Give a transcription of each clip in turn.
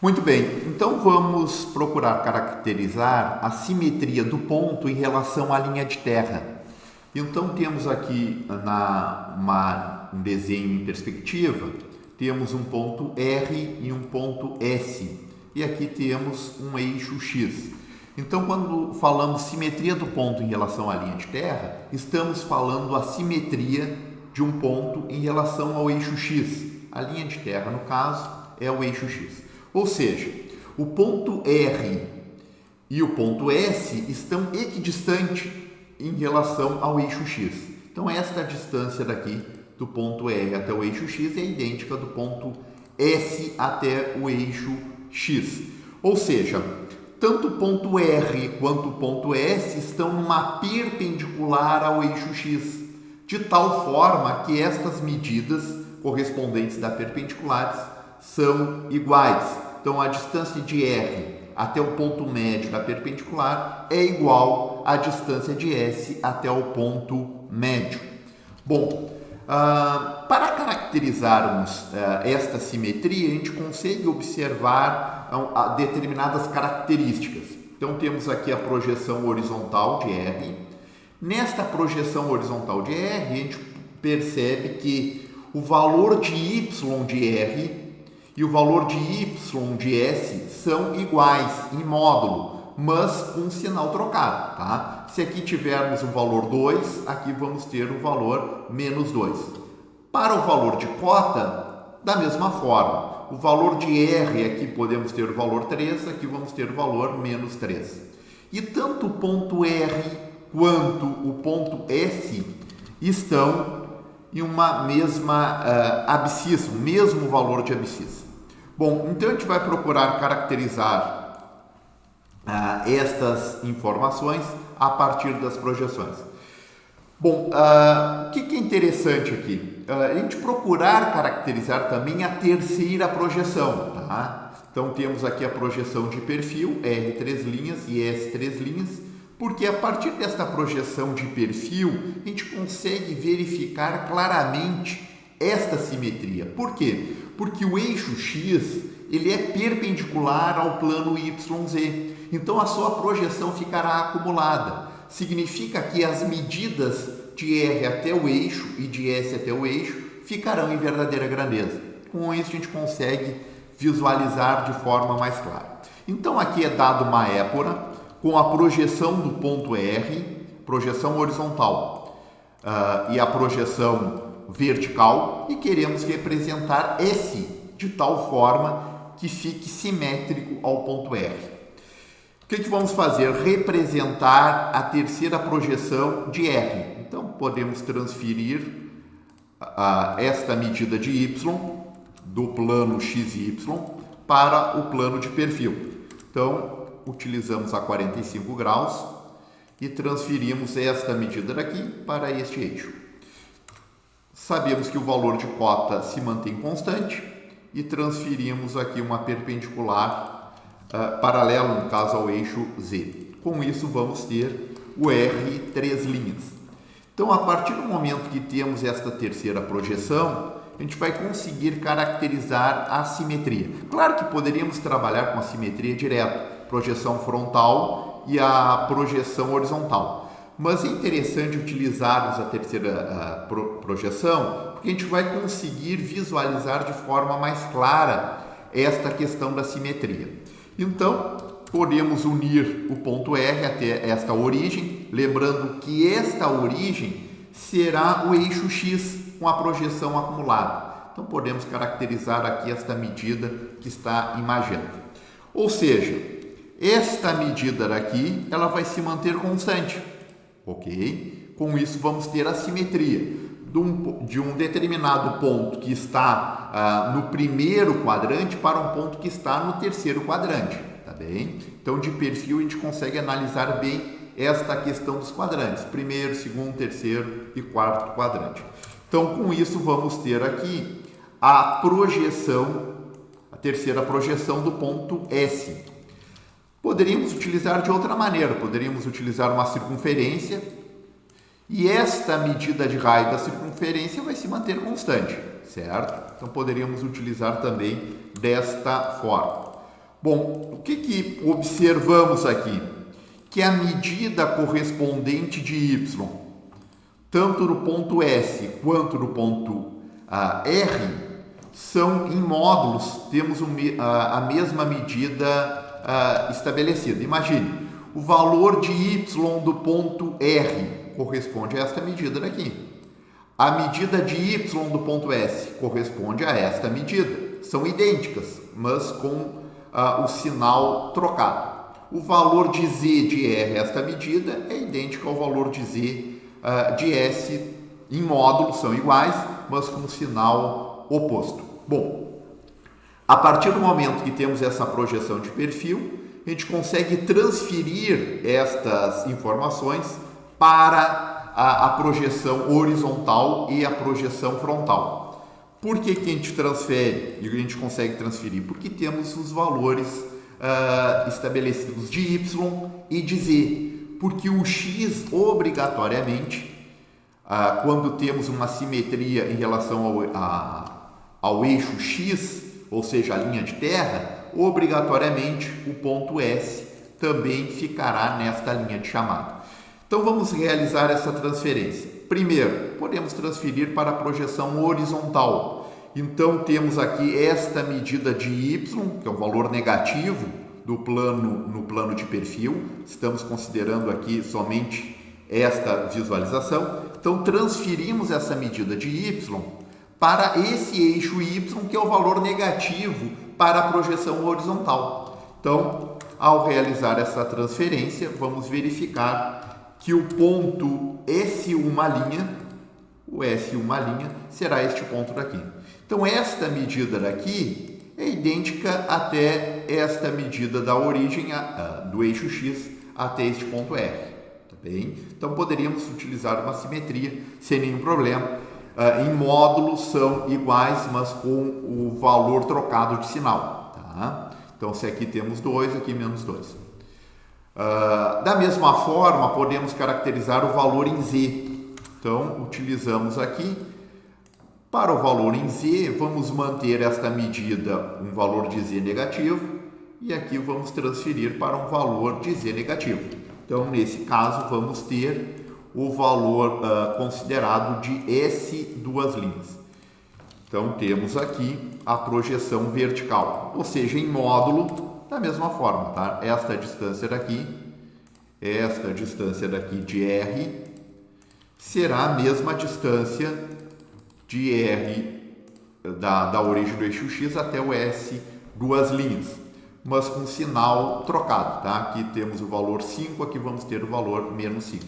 Muito bem, então vamos procurar caracterizar a simetria do ponto em relação à linha de terra. Então temos aqui um desenho em perspectiva, temos um ponto R e um ponto S, e aqui temos um eixo X. Então quando falamos simetria do ponto em relação à linha de terra, estamos falando a simetria de um ponto em relação ao eixo X. A linha de terra, no caso, é o eixo X. Ou seja, o ponto R e o ponto S estão equidistantes em relação ao eixo X. Então, esta distância daqui do ponto R até o eixo X é idêntica do ponto S até o eixo X. Ou seja, tanto o ponto R quanto o ponto S estão numa perpendicular ao eixo X, de tal forma que estas medidas correspondentes da perpendiculares são iguais. Então, a distância de R até o ponto médio da perpendicular é igual à distância de S até o ponto médio. Bom, para caracterizarmos esta simetria, a gente consegue observar determinadas características. Então, temos aqui a projeção horizontal de R. Nesta projeção horizontal de R, a gente percebe que o valor de Y de R e o valor de Y de S são iguais em módulo, mas com um sinal trocado, tá? Se aqui tivermos o valor 2, aqui vamos ter o valor menos 2. Para o valor de cota, da mesma forma, o valor de R aqui podemos ter o valor 3, aqui vamos ter o valor menos 3. E tanto o ponto R quanto o ponto S estão em uma mesma abscissa, o mesmo valor de abscissa. Bom, então a gente vai procurar caracterizar estas informações a partir das projeções. Bom, o que é interessante aqui? A gente procurar caracterizar também a terceira projeção, tá? Então temos aqui a projeção de perfil, R 3 linhas e S 3 linhas, porque a partir desta projeção de perfil, a gente consegue verificar claramente esta simetria. Por quê? Porque o eixo X ele é perpendicular ao plano YZ. Então a sua projeção ficará acumulada. Significa que as medidas de R até o eixo e de S até o eixo ficarão em verdadeira grandeza. Com isso a gente consegue visualizar de forma mais clara. Então aqui é dado uma épora com a projeção do ponto R, projeção horizontal, e a projeção vertical, e queremos representar S de tal forma que fique simétrico ao ponto R. O que vamos fazer? Representar a terceira projeção de R. Então, podemos transferir esta medida de Y do plano XY para o plano de perfil. Então, utilizamos a 45 graus e transferimos esta medida daqui para este eixo. Sabemos que o valor de cota se mantém constante e transferimos aqui uma perpendicular paralela, no caso, ao eixo Z. Com isso, vamos ter o R 3 linhas. Então, a partir do momento que temos esta terceira projeção, a gente vai conseguir caracterizar a simetria. Claro que poderíamos trabalhar com a simetria direta, projeção frontal e a projeção horizontal. Mas é interessante utilizarmos a terceira projeção, porque a gente vai conseguir visualizar de forma mais clara esta questão da simetria. Então, podemos unir o ponto R até esta origem, lembrando que esta origem será o eixo X com a projeção acumulada. Então, podemos caracterizar aqui esta medida que está em magenta. Ou seja, esta medida daqui, ela vai se manter constante. Ok? Com isso, vamos ter a simetria de um determinado ponto que está no primeiro quadrante para um ponto que está no terceiro quadrante. Tá bem? Então, de perfil, a gente consegue analisar bem esta questão dos quadrantes. Primeiro, segundo, terceiro e quarto quadrante. Então, com isso, vamos ter aqui a projeção, a terceira projeção do ponto S. Poderíamos utilizar de outra maneira, poderíamos utilizar uma circunferência e esta medida de raio da circunferência vai se manter constante, certo? Então poderíamos utilizar também desta forma. Bom, o que observamos aqui? Que a medida correspondente de y, tanto no ponto S quanto no ponto R, são em módulos, temos a mesma medida estabelecida. Imagine, o valor de y do ponto R corresponde a esta medida daqui. A medida de y do ponto S corresponde a esta medida. São idênticas, mas com o sinal trocado. O valor de Z de R, esta medida, é idêntico ao valor de Z de S em módulo, são iguais, mas com sinal oposto. Bom, a partir do momento que temos essa projeção de perfil, a gente consegue transferir estas informações para a projeção horizontal e a projeção frontal. Por que a gente transfere e a gente consegue transferir? Porque temos os valores estabelecidos de y e de z. Porque o x, obrigatoriamente, quando temos uma simetria em relação ao eixo x, ou seja, a linha de terra, obrigatoriamente o ponto S também ficará nesta linha de chamada. Então vamos realizar essa transferência. Primeiro, podemos transferir para a projeção horizontal. Então temos aqui esta medida de y, que é o valor negativo no plano de perfil. Estamos considerando aqui somente esta visualização. Então transferimos essa medida de y para esse eixo y, que é o valor negativo para a projeção horizontal. Então, ao realizar essa transferência, vamos verificar que o ponto S1', o S1', será este ponto daqui. Então, esta medida daqui é idêntica até esta medida da origem do eixo X até este ponto R. Tá bem? Então, poderíamos utilizar uma simetria sem nenhum problema. Em módulos são iguais, mas com o valor trocado de sinal. Tá? Então, se aqui temos 2, aqui menos 2. Da mesma forma, podemos caracterizar o valor em Z. Então, utilizamos aqui. Para o valor em Z, vamos manter esta medida, um valor de Z negativo, e aqui vamos transferir para um valor de Z negativo. Então, nesse caso, vamos ter o valor considerado de S duas linhas. Então, temos aqui a projeção vertical, ou seja, em módulo, da mesma forma, tá? Esta distância daqui de R, será a mesma distância de R da origem do eixo X até o S duas linhas, mas com sinal trocado, tá? Aqui temos o valor 5, aqui vamos ter o valor menos 5.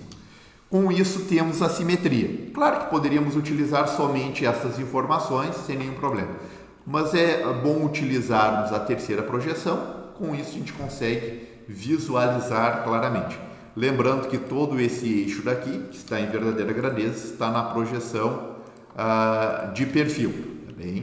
Com isso, temos a simetria. Claro que poderíamos utilizar somente essas informações sem nenhum problema, mas é bom utilizarmos a terceira projeção. Com isso, a gente consegue visualizar claramente. Lembrando que todo esse eixo daqui, que está em verdadeira grandeza, está na projeção de perfil. Tá bem?